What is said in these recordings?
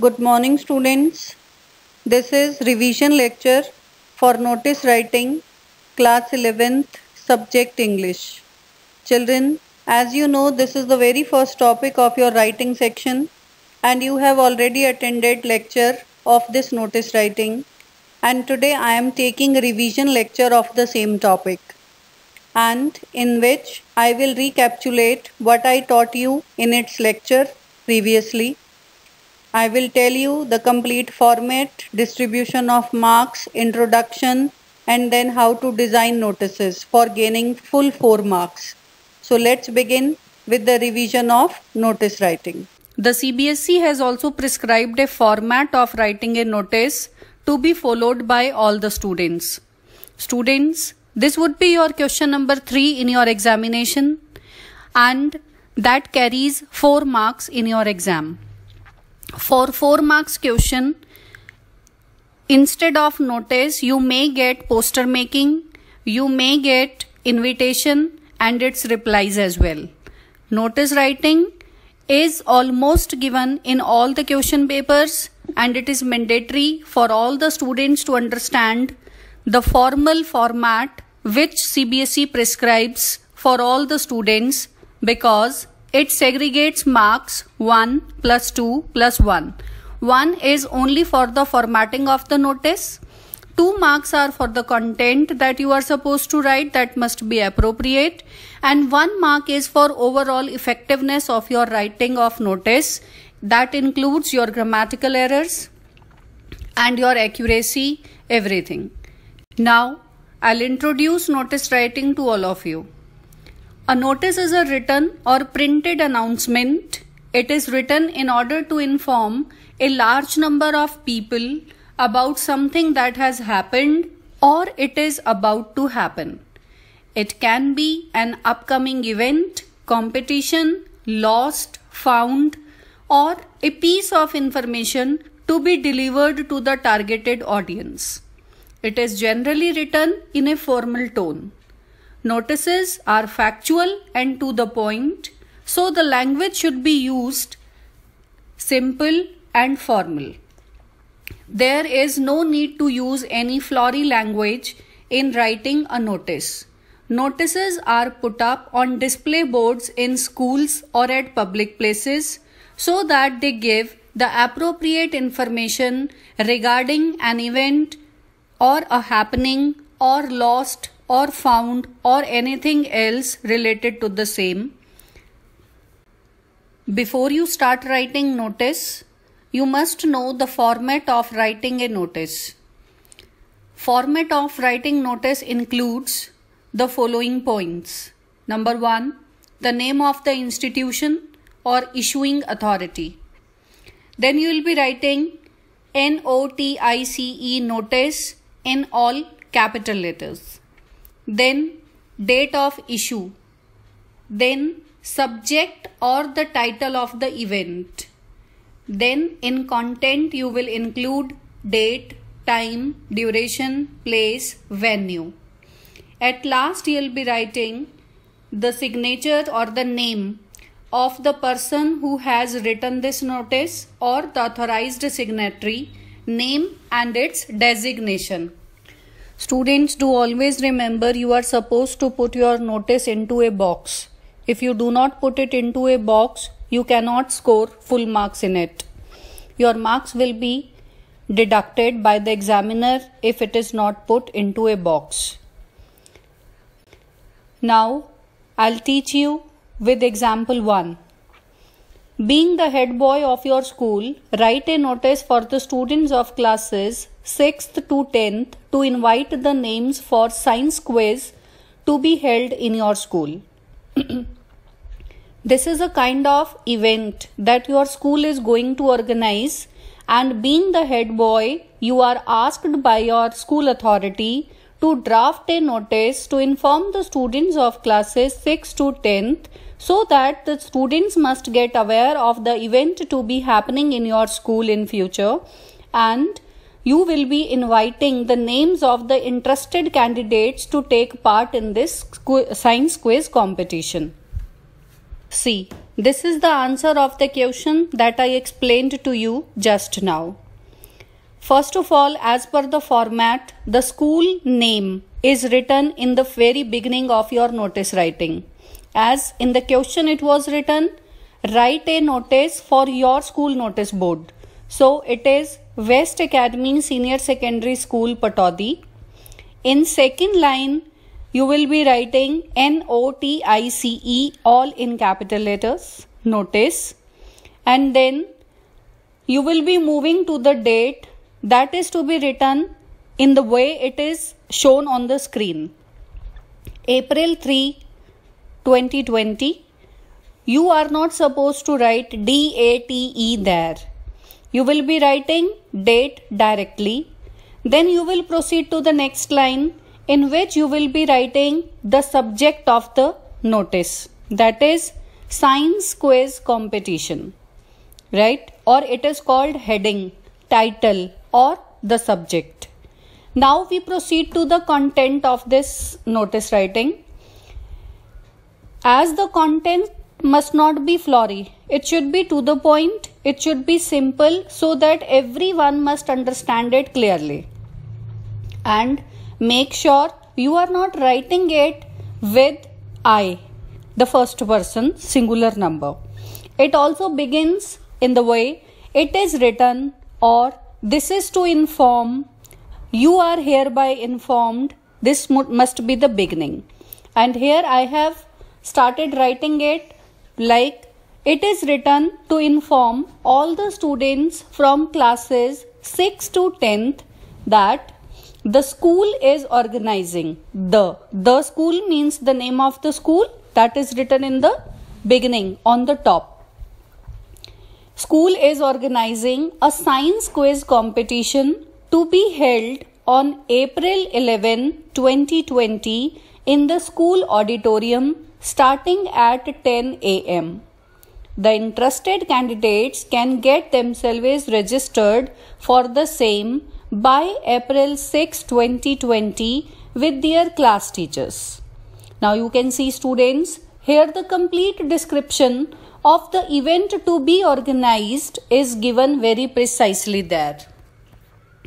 Good morning, students. This is revision lecture for notice writing, class 11th, subject English. Children, as you know, this is the very first topic of your writing section, and you have already attended lecture of this notice writing. And today I am taking a revision lecture of the same topic, and in which I will recapitulate what I taught you in its lecture previously. I will tell you the complete format, distribution of marks, introduction, and then how to design notices for gaining full 4 marks. So let's begin with the revision of notice writing. The CBSE has also prescribed a format of writing a notice to be followed by all the students. Students, this would be your question number 3 in your examination, and that carries 4 marks in your exam. For 4 marks question, instead of notice, you may get poster making, you may get invitation and its replies as well. Notice writing is almost given in all the question papers, and it is mandatory for all the students to understand the formal format which CBSE prescribes for all the students, because it segregates marks 1 plus 2 plus 1. 1 is only for the formatting of the notice. 2 marks are for the content that you are supposed to write, that must be appropriate. And 1 mark is for overall effectiveness of your writing of notice. That includes your grammatical errors and your accuracy, everything. Now, I'll introduce notice writing to all of you. A notice is a written or printed announcement. It is written in order to inform a large number of people about something that has happened or it is about to happen. It can be an upcoming event, competition, lost, found, or a piece of information to be delivered to the targeted audience. It is generally written in a formal tone. Notices are factual and to the point, so the language should be used simple and formal. There is no need to use any flowery language in writing a notice. Notices are put up on display boards in schools or at public places so that they give the appropriate information regarding an event or a happening or lost or found or anything else related to the same. Before you start writing notice, you must know the format of writing a notice. Format of writing notice includes the following points. Number 1, the name of the institution or issuing authority. Then you will be writing NOTICE notice in all capital letters. Then date of issue. Then subject or the title of the event. Then in content you will include date, time, duration, place, venue. At last you will be writing the signature or the name of the person who has written this notice or the authorized signatory, name and its designation. Students, do always remember you are supposed to put your notice into a box. If you do not put it into a box, you cannot score full marks in it. Your marks will be deducted by the examiner if it is not put into a box. Now, I'll teach you with example 1. Being the head boy of your school, write a notice for the students of classes 6th to 10th to invite the names for science quiz to be held in your school. This is a kind of event that your school is going to organize, and being the head boy, you are asked by your school authority to draft a notice to inform the students of classes 6th to 10th so that the students must get aware of the event to be happening in your school in future, and you will be inviting the names of the interested candidates to take part in this science quiz competition. See, This is the answer of the question that I explained to you just now. First of all, as per the format, the school name is written in the very beginning of your notice writing. As in the question it was written, write a notice for your school notice board. So it is West Academy Senior Secondary School, Pataudi. In second line, you will be writing NOTICE all in capital letters, notice. And then you will be moving to the date that is to be written in the way it is shown on the screen. April 3, 2020. You are not supposed to write DATE there. You will be writing date directly. Then you will proceed to the next line in which you will be writing the subject of the notice. That is science quiz competition. Right? Or it is called heading, title or the subject. Now we proceed to the content of this notice writing. As the content must not be flowery, it should be to the point, it should be simple so that everyone must understand it clearly. And make sure you are not writing it with I, the first person singular number. It also begins in the way it is written or this is to inform, you are hereby informed. This must be the beginning. And here I have started writing it like it is written to inform all the students from classes 6 to 10th that the school is organizing. The school means the name of the school that is written in the beginning on the top. School is organizing a science quiz competition to be held on April 11, 2020 in the school auditorium starting at 10 a.m. The interested candidates can get themselves registered for the same by April 6, 2020 with their class teachers. Now you can see students, here the complete description of the event to be organized is given very precisely there.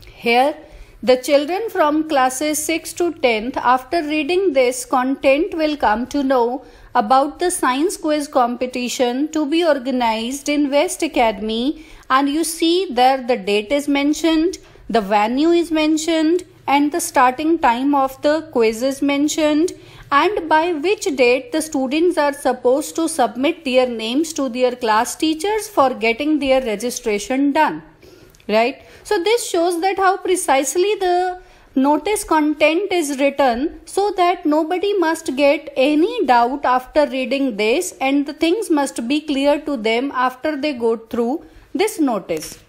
Here the children from classes 6 to 10th after reading this content will come to know about the science quiz competition to be organized in West Academy, and you see there the date is mentioned, the venue is mentioned and the starting time of the quiz is mentioned, and by which date the students are supposed to submit their names to their class teachers for getting their registration done. Right? So this shows that how precisely the notice content is written so that nobody must get any doubt after reading this, and the things must be clear to them after they go through this notice.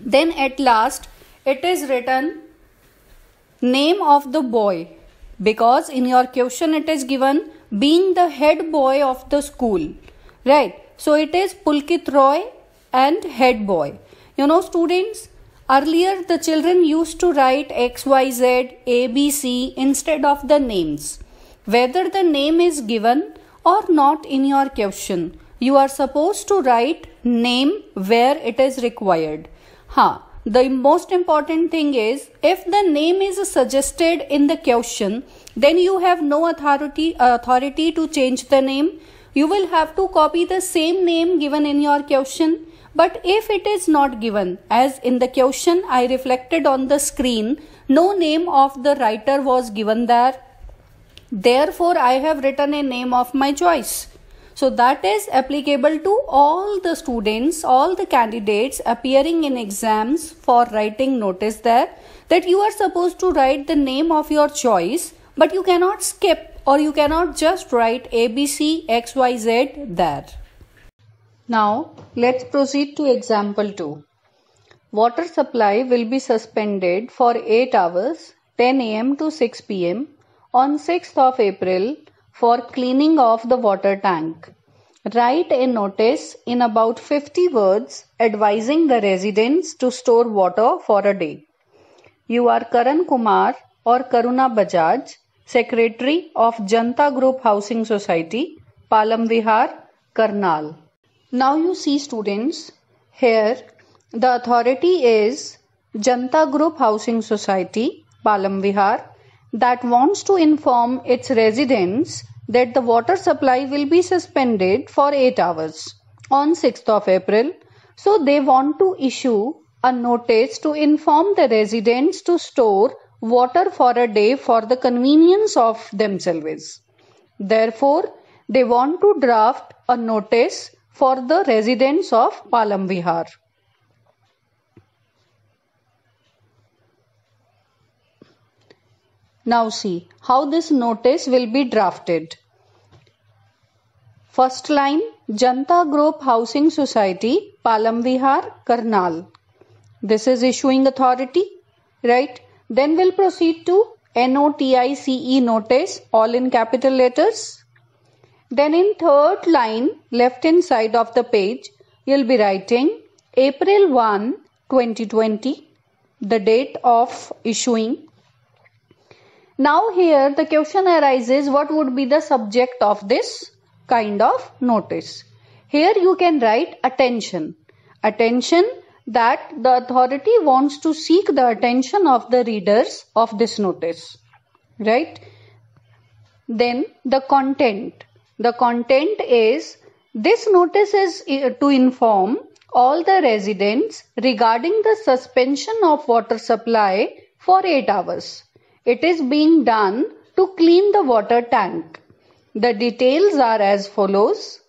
Then at last it is written name of the boy, because in your question it is given being the head boy of the school. Right? So it is Pulkit Roy and head boy. You know students, earlier the children used to write XYZ, ABC instead of the names. Whether the name is given or not in your question, you are supposed to write name where it is required. The most important thing is, if the name is suggested in the question, then you have no authority to change the name. You will have to copy the same name given in your question. But if it is not given, as in the question I reflected on the screen, no name of the writer was given there. Therefore, I have written a name of my choice. So that is applicable to all the students, all the candidates appearing in exams for writing notice there, that you are supposed to write the name of your choice, but you cannot skip or you cannot just write ABC XYZ there. Now let's proceed to example 2. Water supply will be suspended for 8 hours 10 am to 6 pm on 6th of April for cleaning of the water tank. Write a notice in about 50 words advising the residents to store water for a day. You are Karan Kumar or Karuna Bajaj, Secretary of Janta Group Housing Society, Palam Vihar, Karnal. Now you see students, here the authority is Janta Group Housing Society, Palam Vihar, that wants to inform its residents that the water supply will be suspended for 8 hours on 6th of April. So they want to issue a notice to inform the residents to store water for a day for the convenience of themselves. Therefore, they want to draft a notice for the residents of Palam Vihar. Now see how this notice will be drafted. First line, Janta Group Housing Society, Palam Vihar, Karnal. This is issuing authority, right? Then we'll proceed to NOTICE notice, all in capital letters. Then in third line, left hand side of the page, you'll be writing April 1, 2020, the date of issuing. Now here the question arises, what would be the subject of this kind of notice? Here you can write attention. Attention, that the authority wants to seek the attention of the readers of this notice, right? Then the content. The content is, this notice is to inform all the residents regarding the suspension of water supply for 8 hours. It is being done to clean the water tank. The details are as follows.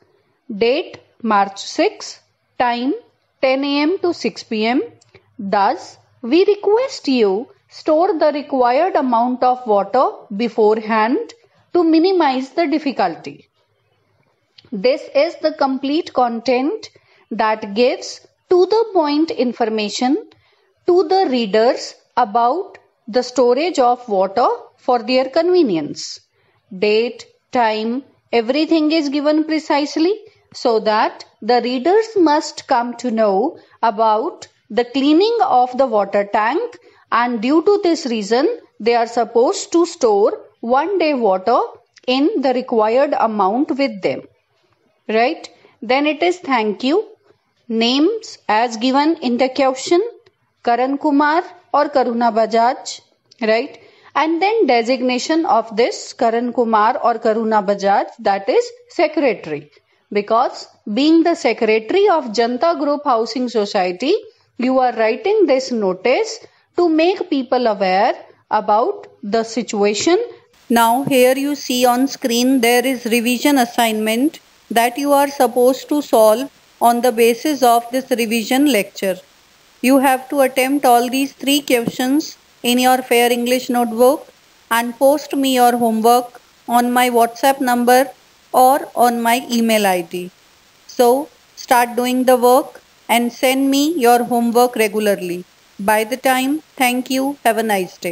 Date March 6, time 10 am to 6 pm. Thus, we request you store the required amount of water beforehand to minimize the difficulty. This is the complete content that gives to the point information to the readers about the storage of water for their convenience. Date, time, everything is given precisely so that the readers must come to know about the cleaning of the water tank, and due to this reason they are supposed to store 1 day water in the required amount with them, right? Then it is thank you. Names as given in the question, Karan Kumar or Karuna Bajaj, right? And then designation of this Karan Kumar or Karuna Bajaj, that is secretary. Because being the secretary of Janta Group Housing Society, you are writing this notice to make people aware about the situation. Now here you see on screen there is revision assignment that you are supposed to solve on the basis of this revision lecture. You have to attempt all these 3 questions in your Fair English notebook and post me your homework on my WhatsApp number or on my email ID. So start doing the work and send me your homework regularly. By the time, thank you. Have a nice day.